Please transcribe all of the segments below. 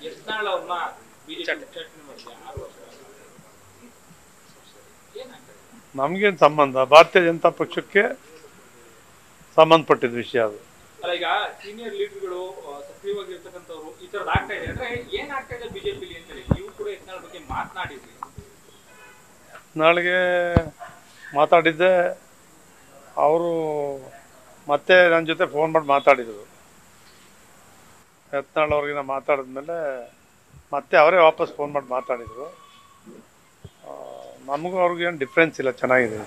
ಯತ್ನಾಳ್ ಅವ್ರನ್ನ ಬಿಜೆಪಿ ಉಚ್ಚಾಟನೆ ಮಾಡಿದೆ 6 ವರ್ಷ. ನಮಗೇನು ಸಂಬಂಧ? ಭಾರತೀಯ ಜನತಾ ಪಕ್ಷಕ್ಕೆ ಸಂಬಂಧಪಟ್ಟಿದ ವಿಷಯ ಅದು. ಅಲ್ಲ, ಈಗ ಸೀನಿಯರ್ ಲೀಡರ್ಗಳು ಸಕ್ರಿಯವಾಗಿರ್ತಕ್ಕಂಥವ್ರು ಈ ತರದ್ ಆಗ್ತಾ ಇದೆ ಅಂದ್ರೆ ಏನ್ ಆಗ್ತಾ ಇದೆ ಬಿಜೆಪಿಲಿ ಅಂತ ಹೇಳಿ ನೀವು ಕೂಡ ಯತ್ನಾಳ್ ಬಗ್ಗೆ ಮಾತನಾಡಿದ್ರಿ. ನಾಳೆಗೆ ಮಾತಾಡಿದ್ದೆ, ಅವರು ಮತ್ತೆ ನನ್ನ ಜೊತೆ ಫೋನ್ ಮಾಡಿ ಮಾತಾಡಿದರು. ಯತ್ನಾಳ್ ಅವ್ರಿಗೆ ಮಾತಾಡಿದ್ಮೇಲೆ ಮತ್ತೆ ಅವರೇ ವಾಪಸ್ ಫೋನ್ ಮಾಡಿ ಮಾತಾಡಿದರು. ನಮಗೂ ಅವ್ರಿಗೇನು ಡಿಫ್ರೆನ್ಸ್ ಇಲ್ಲ, ಚೆನ್ನಾಗಿದೆ.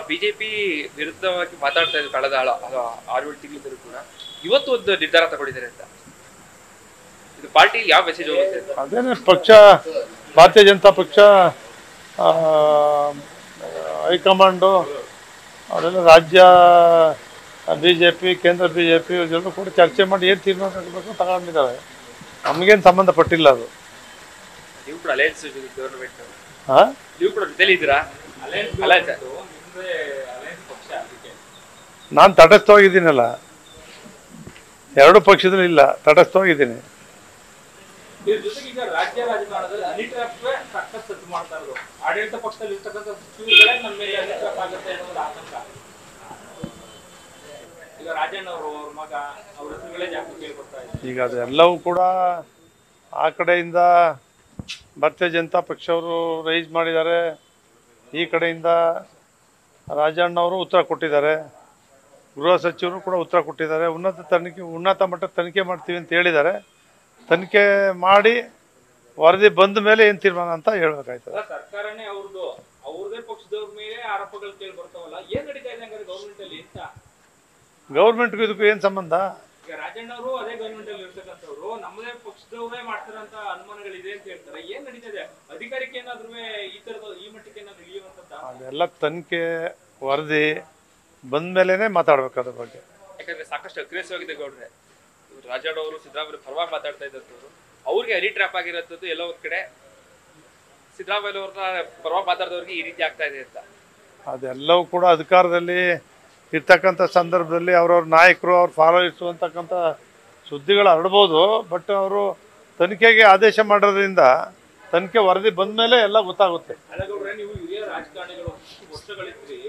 ಬಿಜೆಪಿ ವಿರುದ್ಧವಾಗಿ ಮಾತಾಡ್ತಾ ಇದ್ರು ಕಳೆದ 6-7 ತಿಂಗಳಿದ್ದರೂ ಕೂಡ ಇವತ್ತು ಒಂದು ನಿರ್ಧಾರ ತಗೊಂಡಿದ್ದಾರೆ ಅಂತ. ಇದು ಪಾರ್ಟಿ ಯಾವ ಮೆಸೇಜ್ ಹೋಗುತ್ತೆ? ಅದೇನೇ ಪಕ್ಷ, ಭಾರತೀಯ ಜನತಾ ಪಕ್ಷ ಹೈಕಮಾಂಡು ಅವರೆಲ್ಲ ರಾಜ್ಯ ಬಿಜೆಪಿ, ಕೇಂದ್ರ ಬಿಜೆಪಿ ಇವರೆಲ್ಲರೂ ಕೂಡ ಚರ್ಚೆ ಮಾಡಿ ಏನು ತೀರ್ಮಾನ ತಗೋಬೇಕು ತಗೊಂಡಿದ್ದಾರೆ. ನಮಗೇನು ಸಂಬಂಧಪಟ್ಟಿಲ್ಲ ಅದು. ನೀವು ಕೂಡ ಅಲಯನ್ಸ್ ಗವರ್ನಮೆಂಟ್, ಹಾಂ, ನೀವು ಕೂಡ ಜೊತೆಲಿ ಇದ್ದೀರಾ? ನಾನು ತಟಸ್ಥವಾಗಿದ್ದೀನಲ್ಲ, ಎರಡು ಪಕ್ಷದಲ್ಲಿ ಇಲ್ಲ, ತಟಸ್ಥವಾಗಿದ್ದೀನಿ. ಜೊತೆಗೆ ಈಗ ರಾಜ್ಯ ರಾಜಕಾರಣದಲ್ಲಿ ಅನಿಟ್ರಾಪ್ಗೆ ಸಾಕಷ್ಟು ಸದ್ದು ಮಾಡ್ತಾ ಇರೋದು. ಆಡಳಿತ ಪಕ್ಷದಲ್ಲಿ ಇರ್ತಕ್ಕಂಥ ಸಚಿವರುಗಳೇ ನಮ್ಮ ಮೇಲೆ ಅನಿಟ್ರಾಪ್ ಆಗುತ್ತೆ ಅನ್ನೋದು ಆತಂಕ. ಈಗ ರಾಜಣ್ಣ ಅವರು, ಅವ್ರ ಮಗ, ಅವ್ರ ಹೆಸರುಗಳೇ ಜಾಸ್ತಿ ಕೇಳ್ಕೊಡ್ತಾ ಇದೆ. ಈಗ ಅದೆಲ್ಲವೂ ಕೂಡ ಆ ಕಡೆಯಿಂದ ಭಾರತೀಯ ಜನತಾ ಪಕ್ಷವರು ರೈಸ್ ಮಾಡಿದ್ದಾರೆ, ಈ ಕಡೆಯಿಂದ ರಾಜಣ್ಣವರು ಉತ್ತರ ಕೊಟ್ಟಿದ್ದಾರೆ, ಗೃಹ ಸಚಿವರು ಕೂಡ ಉತ್ತರ ಕೊಟ್ಟಿದ್ದಾರೆ. ಉನ್ನತ ಮಟ್ಟದ ತನಿಖೆ ಮಾಡ್ತೀವಿ ಅಂತ ಹೇಳಿದ್ದಾರೆ. ತನಿಖೆ ಮಾಡಿ ವರದಿ ಬಂದ ಮೇಲೆ ಏನು ತೀರ್ಮಾನ ಅಂತ ಹೇಳ್ಬೇಕಾಯ್ತದೆ. ಸರ್ಕಾರನೇ ಅವ್ರದೇ ಪಕ್ಷದವ್ರ ಮೇಲೆ ಆರೋಪಗಳು ಕೇಳಿ ಬರ್ತಾವಲ್ಲ, ಏನ್ ನಡೀತಾ ಇದೆ ಹಂಗಾದ್ರೆ ಗೌರ್ಮೆಂಟ್ ಅಲ್ಲಿ ಅಂತ? ಗೌರ್ಮೆಂಟ್ಗೂ ಇದಕ್ಕೂ ಏನು ಸಂಬಂಧ? ಈಗ ರಾಜಣ್ಣವರು ಅದೇ ಗೌರ್ಮೆಂಟ್ ಅಲ್ಲಿ ಇರ್ತಕ್ಕಂಥವ್ರು, ನಮ್ಮದೇ ಪಕ್ಷದವರೇ ಮಾಡ್ತಾರಂತ ಅನುಮಾನಗಳಿದೆ ಅಂತ ಹೇಳ್ತಾರೆ. ಏನ್ ನಡೀತಾ ಇದೆ? ಅಧಿಕಾರಕ್ಕೆ ಏನಾದ್ರೂ ಈ ತರದ ಈ ಮಟ್ಟಕ್ಕೆ ಏನಾದ್ರು ಇಳಿಯುವಂತ? ಅದೆಲ್ಲ ತನಿಖೆ ವರದಿ ಬಂದ ಮೇಲೆನೆ ಮಾತಾಡ್ಬೇಕು ಅದ್ರ ಬಗ್ಗೆ. ಯಾಕಂದ್ರೆ ಸಾಕಷ್ಟು ಅಗ್ರೆಸಿವ್ ಆಗಿದೆ ಗೌಡ್ರೆ. ರಾಜಣ್ಣ ಅವರು ಸಿದ್ದರಾಮಯ್ಯ ಪರವಾಗಿ ಮಾತಾಡ್ತಾ ಇದ್ದಂಥವ್ರು, ಅವ್ರಿಗೆ ಹನಿ ಟ್ರ್ಯಾಪ್ ಆಗಿರೋಂಥದ್ದು ಎಲ್ಲೋ ಒಂದ್ ಕಡೆ ಸಿದ್ದರಾಮಯ್ಯ ಅವ್ರನ್ನ ಪರವಾಗಿ ಮಾತಾಡಿದವ್ರಿಗೆ ಈ ರೀತಿ ಆಗ್ತಾ ಇದೆ ಅಂತ. ಅದೆಲ್ಲವೂ ಕೂಡ ಅಧಿಕಾರದಲ್ಲಿ ಇರ್ತಕ್ಕಂಥ ಸಂದರ್ಭದಲ್ಲಿ ಅವ್ರವ್ರ ನಾಯಕರು, ಅವ್ರು ಫಾಲೋವರ್ಸು ಅಂತಕ್ಕಂಥ ಸುದ್ದಿಗಳು ಹರಡ್ಬೋದು. ಬಟ್ ಅವರು ತನಿಖೆಗೆ ಆದೇಶ ಮಾಡೋದ್ರಿಂದ ತನಿಖೆ ವರದಿ ಬಂದ ಮೇಲೆ ಎಲ್ಲ ಗೊತ್ತಾಗುತ್ತೆ. ನೀವು ಹಿರಿಯ ರಾಜಕಾರಣಿಗಳು ವರ್ಷಗಳಿದ್ರಿ,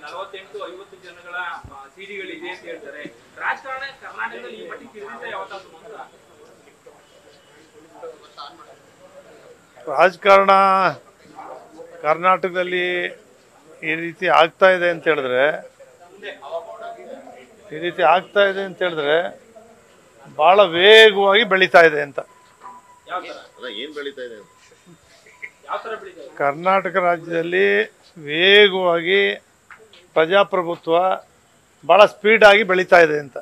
48-50 ಜನಗಳ ಸಿಡಿಗಳಿದೆ ಅಂತ ಹೇಳ್ತಾರೆ. ರಾಜಕಾರಣ ಕರ್ನಾಟಕದಲ್ಲಿ ಈ ಮಟ್ಟಿಗೆ ಇರುತ್ತೆ ಯಾವತ್ತಾದ್ರೂ? ರಾಜಕಾರಣ ಕರ್ನಾಟಕದಲ್ಲಿ ಈ ರೀತಿ ಆಗ್ತಾ ಇದೆ ಅಂತ ಹೇಳಿದ್ರೆ, ಬಹಳ ವೇಗವಾಗಿ ಬೆಳೀತಾ ಇದೆ ಅಂತ. ಕರ್ನಾಟಕ ರಾಜ್ಯದಲ್ಲಿ ವೇಗವಾಗಿ ಪ್ರಜಾಪ್ರಭುತ್ವ ಬಹಳ ಸ್ಪೀಡ್ ಆಗಿ ಬೆಳೀತಾ ಇದೆ ಅಂತ.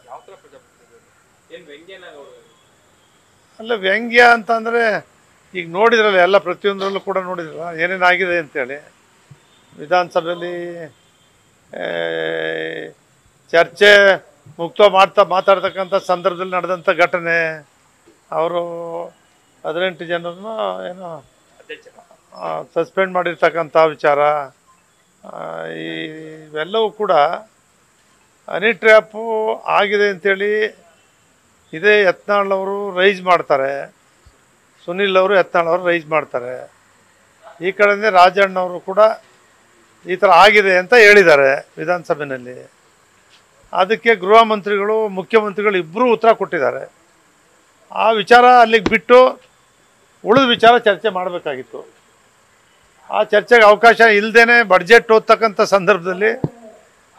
ಅಲ್ಲ, ವ್ಯಂಗ್ಯ ಅಂತಂದ್ರೆ ಈಗ ನೋಡಿದ್ರಲ್ಲ, ಎಲ್ಲ ಪ್ರತಿಯೊಂದರಲ್ಲೂ ಕೂಡ ನೋಡಿದ್ರಲ್ಲ ಏನೇನಾಗಿದೆ ಅಂತೇಳಿ. ವಿಧಾನಸಭೆಯಲ್ಲಿ ಚರ್ಚೆ ಮುಕ್ತ ಮಾತಾಡ್ತಕ್ಕಂಥ ಸಂದರ್ಭದಲ್ಲಿ ನಡೆದಂಥ ಘಟನೆ, ಅವರು 18 ಜನರನ್ನು ಏನೋ ಸಸ್ಪೆಂಡ್ ಮಾಡಿರ್ತಕ್ಕಂಥ ವಿಚಾರ, ಇವೆಲ್ಲವೂ ಕೂಡ ಹನಿ ಟ್ರ್ಯಾಪು ಆಗಿದೆ ಅಂಥೇಳಿ ಇದೇ ಯತ್ನಾಳ್ ಅವರು ರೈಸ್ ಮಾಡ್ತಾರೆ, ಸುನಿಲ್ ಅವರು ಯತ್ನಾಳ್ ಅವರು ರೈಸ್ ಮಾಡ್ತಾರೆ. ಈ ಕಡೆಯಿಂದ ರಾಜಣ್ಣವರು ಕೂಡ ಈ ಥರ ಆಗಿದೆ ಅಂತ ಹೇಳಿದ್ದಾರೆ ವಿಧಾನಸಭೆಯಲ್ಲಿ. ಅದಕ್ಕೆ ಗೃಹ ಮಂತ್ರಿಗಳು, ಮುಖ್ಯಮಂತ್ರಿಗಳು ಇಬ್ಬರೂ ಉತ್ತರ ಕೊಟ್ಟಿದ್ದಾರೆ. ಆ ವಿಚಾರ ಅಲ್ಲಿಗೆ ಬಿಟ್ಟು ಉಳಿದ ವಿಚಾರ ಚರ್ಚೆ ಮಾಡಬೇಕಾಗಿತ್ತು. ಆ ಚರ್ಚೆಗೆ ಅವಕಾಶ ಇಲ್ಲದೇ ಬಡ್ಜೆಟ್ ಓದ್ತಕ್ಕಂಥ ಸಂದರ್ಭದಲ್ಲಿ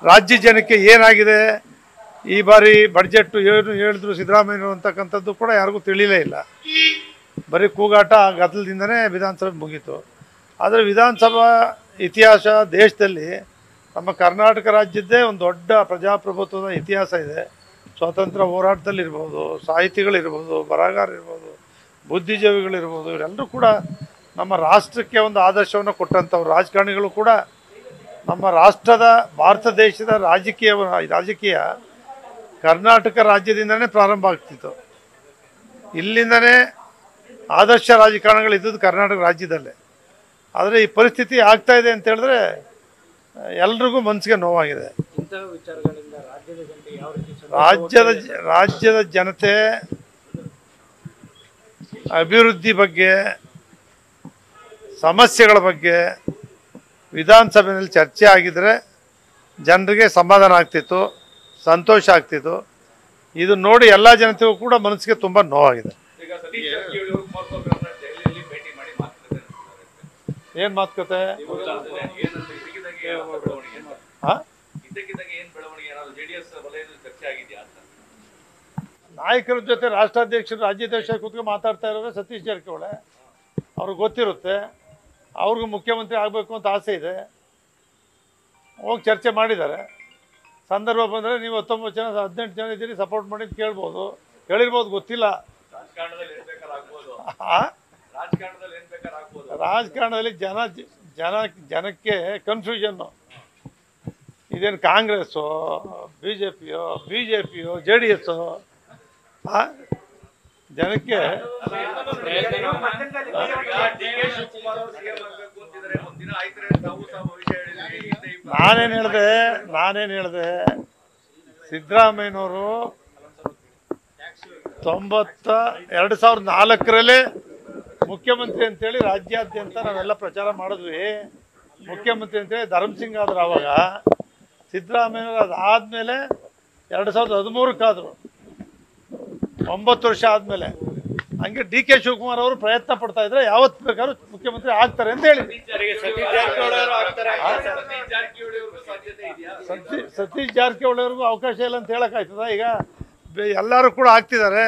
ರಾಜ್ಯ ಜನಕ್ಕೆ ಏನಾಗಿದೆ, ಈ ಬಾರಿ ಬಡ್ಜೆಟ್ಟು ಏನು ಹೇಳಿದ್ರು ಸಿದ್ದರಾಮಯ್ಯನವರು ಅಂತಕ್ಕಂಥದ್ದು ಕೂಡ ಯಾರಿಗೂ ತಿಳಿಲೇ ಇಲ್ಲ. ಬರೀ ಕೂಗಾಟ ಗದ್ದಲದಿಂದನೇ ವಿಧಾನಸಭೆ ಮುಗೀತು. ಆದರೆ ವಿಧಾನಸಭಾ ಇತಿಹಾಸ ದೇಶದಲ್ಲಿ ನಮ್ಮ ಕರ್ನಾಟಕ ರಾಜ್ಯದ್ದೇ ಒಂದು ದೊಡ್ಡ ಪ್ರಜಾಪ್ರಭುತ್ವದ ಇತಿಹಾಸ ಇದೆ. ಸ್ವಾತಂತ್ರ್ಯ ಹೋರಾಟದಲ್ಲಿರ್ಬೋದು, ಸಾಹಿತಿಗಳಿರ್ಬೋದು, ಬರಹಗಾರರಿರ್ಬೋದು, ಬುದ್ಧಿಜೀವಿಗಳಿರ್ಬೋದು, ಇವರೆಲ್ಲರೂ ಕೂಡ ನಮ್ಮ ರಾಷ್ಟ್ರಕ್ಕೆ ಒಂದು ಆದರ್ಶವನ್ನು ಕೊಟ್ಟಂಥವ್ರು. ರಾಜಕಾರಣಿಗಳು ಕೂಡ ನಮ್ಮ ರಾಷ್ಟ್ರದ, ಭಾರತ ದೇಶದ ರಾಜಕೀಯ ಕರ್ನಾಟಕ ರಾಜ್ಯದಿಂದನೇ ಪ್ರಾರಂಭ ಆಗ್ತಿತ್ತು. ಇಲ್ಲಿಂದನೇ ಆದರ್ಶ ರಾಜಕಾರಣಿಗಳು ಇದ್ದದ್ದು ಕರ್ನಾಟಕ ರಾಜ್ಯದಲ್ಲೇ. ಆದರೆ ಈ ಪರಿಸ್ಥಿತಿ ಆಗ್ತಾ ಇದೆ ಅಂತ ಹೇಳಿದ್ರೆ ಎಲ್ರಿಗೂ ಮನಸ್ಸಿಗೆ ನೋವಾಗಿದೆ. ರಾಜ್ಯದ ಜನತೆ ಅಭಿವೃದ್ಧಿ ಬಗ್ಗೆ, ಸಮಸ್ಯೆಗಳ ಬಗ್ಗೆ ವಿಧಾನಸಭೆಯಲ್ಲಿ ಚರ್ಚೆ ಆಗಿದ್ರೆ ಜನರಿಗೆ ಸಮಾಧಾನ ಆಗ್ತಿತ್ತು, ಸಂತೋಷ ಆಗ್ತಿತ್ತು. ಇದು ನೋಡಿ ಎಲ್ಲ ಜನತೆಗೂ ಕೂಡ ಮನಸ್ಸಿಗೆ ತುಂಬ ನೋವಾಗಿದೆ. ಈಗ ಸತೀಶ್ ಜಾರಕಿಹೊಳಿ ಅವರು ಕುಮಾರಸ್ವಾಮಿ ಅವರನ್ನ ದೆಹಲಿಯಲ್ಲಿ ಭೇಟಿ ಮಾಡಿ ಮಾತುಕತೆ ನಡೆಸಿದ್ದಾರೆ. ಏನು ಮಾತುಕತೆ? ಇದ್ದಕ್ಕಿದ್ದಂಗೆ ಏನ್ ಬೆಳವಣಿಗೆ, ಏನಾದ್ರು ಜೆಡಿಎಸ್ ವಲಯದಲ್ಲಿ ಚರ್ಚೆ ಆಗಿದೆಯಾ ಅಂತ? ನಾಯಕರ ಜೊತೆ ರಾಷ್ಟ್ರಾಧ್ಯಕ್ಷರು, ರಾಜ್ಯಾಧ್ಯಕ್ಷ ಕೂತ್ಕೊಂಡು ಮಾತಾಡ್ತಾ ಇರೋರು ಸತೀಶ್ ಜಾರಕಿಹೊಳಿ. ಅವ್ರಿಗೆ ಗೊತ್ತಿರುತ್ತೆ, ಅವ್ರಿಗೂ ಮುಖ್ಯಮಂತ್ರಿ ಆಗಬೇಕು ಅಂತ ಆಸೆ ಇದೆ. ಹೋಗಿ ಚರ್ಚೆ ಮಾಡಿದ್ದಾರೆ. ಸಂದರ್ಭ ಬಂದರೆ ನೀವು 19 ಜನ 18 ಜನ ಇದ್ದೀರಿ, ಸಪೋರ್ಟ್ ಮಾಡಿ ಅಂತ ಕೇಳ್ಬೋದು, ಹೇಳಿರ್ಬೋದು, ಗೊತ್ತಿಲ್ಲ. ರಾಜಕಾರಣದಲ್ಲಿ ಏನ್ ಬೇಕಾದ್ರೂ ಆಗ್ಬೋದು. ರಾಜಕಾರಣದಲ್ಲಿ ಏನ್ ಬೇಕಾದ್ರೂ ಆಗ್ಬೋದು. ರಾಜಕಾರಣದಲ್ಲಿ ಜನಕ್ಕೆ ಕನ್ಫ್ಯೂಷನ್ನು. ಇದೇನು ಕಾಂಗ್ರೆಸ್ಸು, BJPಯೋ JDS ಜನಕ್ಕೆ ನಾನೇನು ಹೇಳಿದೆ ಸಿದ್ದರಾಮಯ್ಯನವರು 2004 ಮುಖ್ಯಮಂತ್ರಿ ಅಂತೇಳಿ ರಾಜ್ಯಾದ್ಯಂತ ನಾವೆಲ್ಲ ಪ್ರಚಾರ ಮಾಡಿದ್ವಿ. ಮುಖ್ಯಮಂತ್ರಿ ಅಂತೇಳಿ ಧರ್ಮಸಿಂಗ್ ಆದ್ರು. ಆವಾಗ ಸಿದ್ದರಾಮಯ್ಯನವರು ಅದಾದಮೇಲೆ 2013 9 ವರ್ಷ ಆದಮೇಲೆ. ಹಂಗೆ DK ಶಿವಕುಮಾರ್ ಅವರು ಪ್ರಯತ್ನ ಪಡ್ತಾ ಇದ್ರೆ ಯಾವತ್ತು ಬೇಕಾದ್ರೂ ಮುಖ್ಯಮಂತ್ರಿ ಆಗ್ತಾರೆ ಅಂತ ಹೇಳಿ. ಸತೀಶ್ ಜಾರಕಿಹೊಳಿ ಅವ್ರಿಗೂ ಅವಕಾಶ ಇಲ್ಲ ಅಂತ ಹೇಳಕ್ಕಾಯ್ತದ? ಈಗ ಎಲ್ಲರೂ ಕೂಡ ಆಗ್ತಿದ್ದಾರೆ,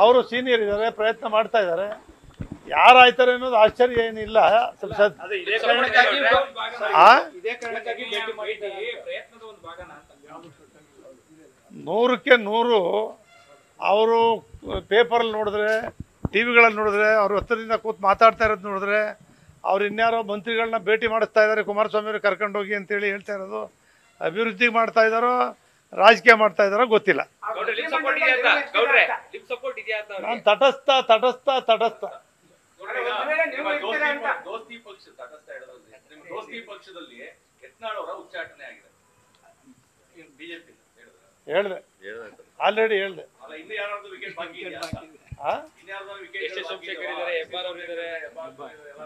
ಅವರು ಸೀನಿಯರ್ ಇದ್ದಾರೆ, ಪ್ರಯತ್ನ ಮಾಡ್ತಾ ಇದ್ದಾರೆ. ಯಾರಾಯ್ತಾರೆ ಅನ್ನೋದು ಆಶ್ಚರ್ಯ ಏನಿಲ್ಲ. ನೂರಕ್ಕೆ 100 ಅವರು ಪೇಪರಲ್ಲಿ ನೋಡಿದ್ರೆ, ಟಿವಿಗಳಲ್ಲಿ ನೋಡಿದ್ರೆ, ಅವ್ರು ಹತ್ತಿರದಿಂದ ಕೂತು ಮಾತಾಡ್ತಾ ಇರೋದು ನೋಡಿದ್ರೆ, ಅವ್ರು ಇನ್ಯಾರೋ ಮಂತ್ರಿಗಳನ್ನ ಭೇಟಿ ಮಾಡಿಸ್ತಾ ಇದ್ದಾರೆ, ಕುಮಾರಸ್ವಾಮಿ ಅವರು ಕರ್ಕೊಂಡೋಗಿ ಅಂತೇಳಿ ಹೇಳ್ತಾ ಇರೋದು. ಅಭಿವೃದ್ಧಿ ಮಾಡ್ತಾ ಇದ್ದಾರೋ ರಾಜಕೀಯ ಮಾಡ್ತಾ ಇದ್ದಾರೋ ಗೊತ್ತಿಲ್ಲ. ನಾನು ತಟಸ್ಥ. ಹೇಳಿದೆ, ಆಲ್ರೆಡಿ ಹೇಳಿದೆ.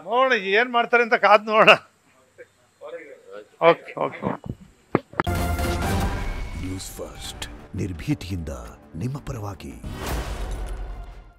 ನೋಡಿ ಏನ್ ಮಾಡ್ತಾರೆ ಅಂತ ಕಾದ್ ನೋಡೋಣ. ಓಕೆ. ನ್ಯೂಸ್ ಫಸ್ಟ್, ನಿರ್ಭೀತಿಯಿಂದ ನಿಮ್ಮ ಪರವಾಗಿ.